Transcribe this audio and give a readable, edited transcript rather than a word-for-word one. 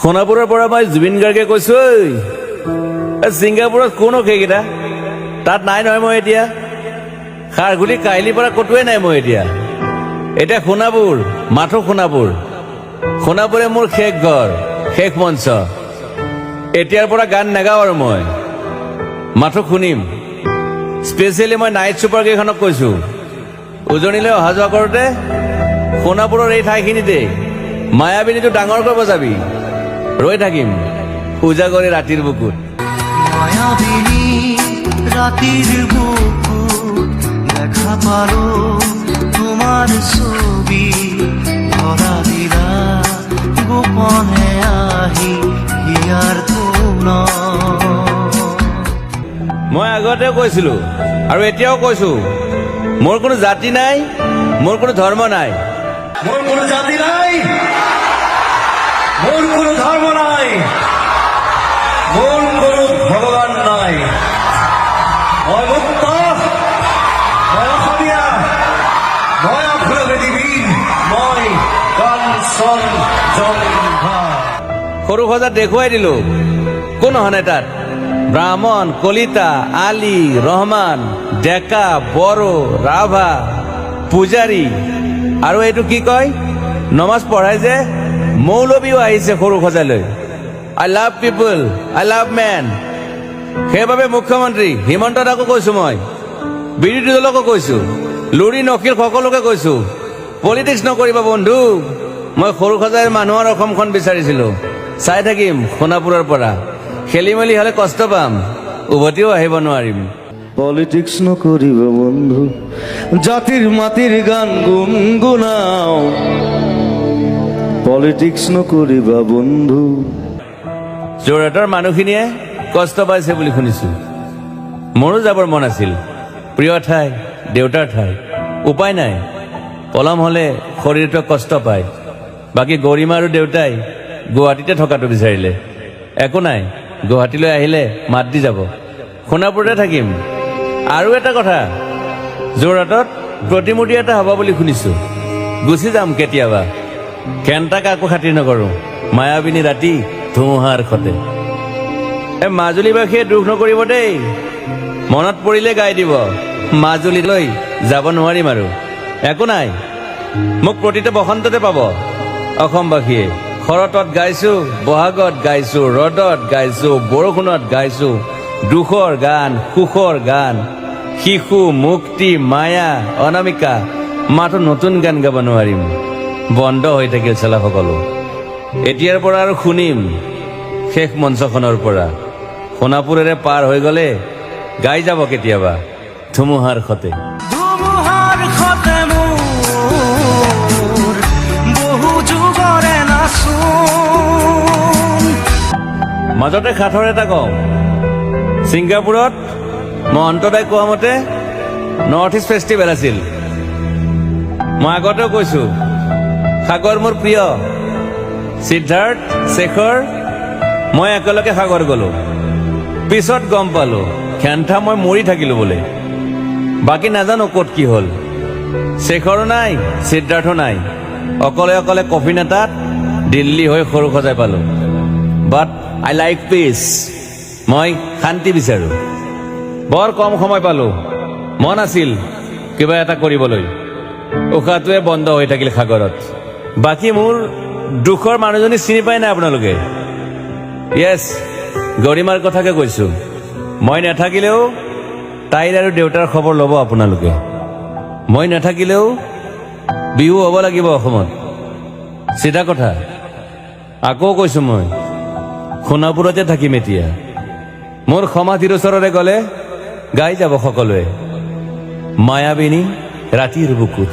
সোণাপুৰৰ পৰা মই জুবিন গাৰ্গে কৈছো, ছিংগাপুৰত কোন সেইকেইটা তাত নাই নহয়। মই এতিয়া খাৰঘুলি কাহিলীৰ পৰা ক'তোৱে নাই। মই এতিয়া সোণাপুৰ, মাথো সোণাপুৰ। সোণাপুৰে মোৰ শেষ ঘৰ, শেষ মঞ্চ। এতিয়াৰ পৰা গান নাগাওঁ আৰু মই মাথো শুনিম। স্পেচিয়েলি মই নাইট ছুপাৰ কেইখনক কৈছো, উজনিলৈ অহা যোৱা কৰোঁতে সোণাপুৰৰ এই ঠাইখিনিতে মায়াবিনীটো ডাঙৰকৈ বজাবি। ৰৈ থাকিম উজাগৰে ৰাতিৰ বুকুত। মায়াবিনী ৰাতিৰ বুকুত দেখা পালো তোমাৰ ছবি, ধৰা দিলা গোপনে আহি হিয়াৰ কোন। মই আগতেও কৈছিলো আৰু এতিয়াও কৈছো, মোৰ কোনো জাতি নাই, মোৰ কোনো ধৰ্ম নাই। মোৰ কোনো জাতি নাই, মোৰ কোনো ধৰ্ম নাই, মোৰ কোনো ভগবান নাই। মই মুক্ত, মই অসমীয়া, মই অখুৰা পৃথিৱীৰ, মই কাঞ্চন জংঘা। সৰু সজা দেখুৱাই দিলো, কোন হনে তাত ব্ৰাহ্মণ, কলিতা, আলী, ৰহমান, ডেকা, বড়ো, ৰাভা, পূজাৰী আৰু এইটো কি কয় নমাজ পঢ়াই যে মৌলবীও আহিছে সৰু সজালৈ। I love people, I love man. সেইবাবে মুখ্যমন্ত্ৰী হিমন্ত দাকো কৈছো, মই বিৰোধী দলকো কৈছো, লুৰি নকীৰ সকলোকে কৈছো, পলিটিক্স নকৰিবা বন্ধু। মই সৰু সজাই মানুহৰ অসমখন বিচাৰিছিলো। চাই থাকিম সোণাপুৰৰ পৰা। খেলি মেলি হলে কষ্ট পাম, উভতিও আহিব নোৱাৰিম। পলিটিক্স নকৰিবা বন্ধু, জাতিৰ মাটিৰ গান গুণগুণাও। পলিটিক্স নকৰিবা বন্ধু। যোৰহাটৰ মানুহখিনিয়ে কষ্ট পাইছে বুলি শুনিছো। মোৰো যাবৰ মন আছিল, প্ৰিয় ঠাই, দেউতাৰ ঠাই। উপায় নাই, পলম হলে শৰীৰটোৱে কষ্ট পায়। বাকী গৰিমা আৰু দেউতাই গুৱাহাটীতে থকাটো বিচাৰিলে। একো নাই, গুৱাহাটীলৈ আহিলে মাত দি যাব। সোণাপুৰতে থাকিম। আৰু এটা কথা, যোৰহাটত প্ৰতিমূৰ্তি এটা হ'ব বুলি শুনিছো। গুচি যাম কেতিয়াবা। কেণ্টাক আকৌ খাতিৰ নকৰো। মায়াবিনী ৰাতি ধুমুহাৰ সতে। মাজুলীবাসীয়ে দুখ নকৰিব দেই, মনত পৰিলে গাই দিব। মাজুলীলৈ যাব নোৱাৰিম আৰু। একো নাই, মোক প্ৰতিটো বসন্ততে পাব অসমবাসীয়ে। শৰতত গাইছো, বহাগত গাইছো, ৰ'দত গাইছো, বৰষুণত গাইছো। দুখৰ গান, সুখৰ গান, শিশু, মুক্তি, মায়া, অনামিকা। মাথো নতুন গান গাব নোৱাৰিম, বন্ধ হৈ থাকিল চেলা সকলো। এতিয়াৰ পৰা আৰু শুনিম শেষ মঞ্চখনৰ পৰা। সোণাপুৰেৰে পাৰ হৈ গলে গাই যাব কেতিয়াবা ধুমুহাৰ সতে। ধুমুহাৰ খতে মোৰ বহু যুগৰে নাচোন। মাজতে সাঁথৰ এটা কওঁ, ছিংগাপুৰত মহন্তদাই কোৱা মতে নৰ্থ ইষ্ট ফেষ্টিভেল আছিল। মই আগতেও কৈছো, সাগৰ মোৰ প্ৰিয়। সিদ্ধাৰ্থ, শেখৰ, মই একেলগে সাগৰ গলো। পিছত গম পালো খেন্থা মই মৰি থাকিলো বোলে। বাকী নাজানো ক'ত কি হ'ল। শেখৰো নাই, সিদ্ধাৰ্থো নাই। অকলে অকলে কফি নেতাত দিল্লী হৈ সৰু সজাই পালো। বাট আই লাইক পিচ। মই শান্তি বিচাৰো। বৰ কম সময় পালো, মন আছিল কিবা এটা কৰিবলৈ। উশাহটোৱে বন্ধ হৈ থাকিল সাগৰত। বাকী মোৰ দুখৰ মানুহজনী চিনি পাই নাই আপোনালোকে? য়েছ, গৰিমাৰ কথাকে কৈছো। মই নাথাকিলেও তাইৰ আৰু দেউতাৰ খবৰ ল'ব আপোনালোকে। মই নাথাকিলেও বিহু হ'ব লাগিব অসমত। চিধা কথা। আকৌ কৈছো, মই সোণাপুৰতে থাকিম এতিয়া। মোৰ সমাধিৰ ওচৰৰে গলে গাই যাব সকলোৱে মায়াবিনী ৰাতিৰ বুকুত।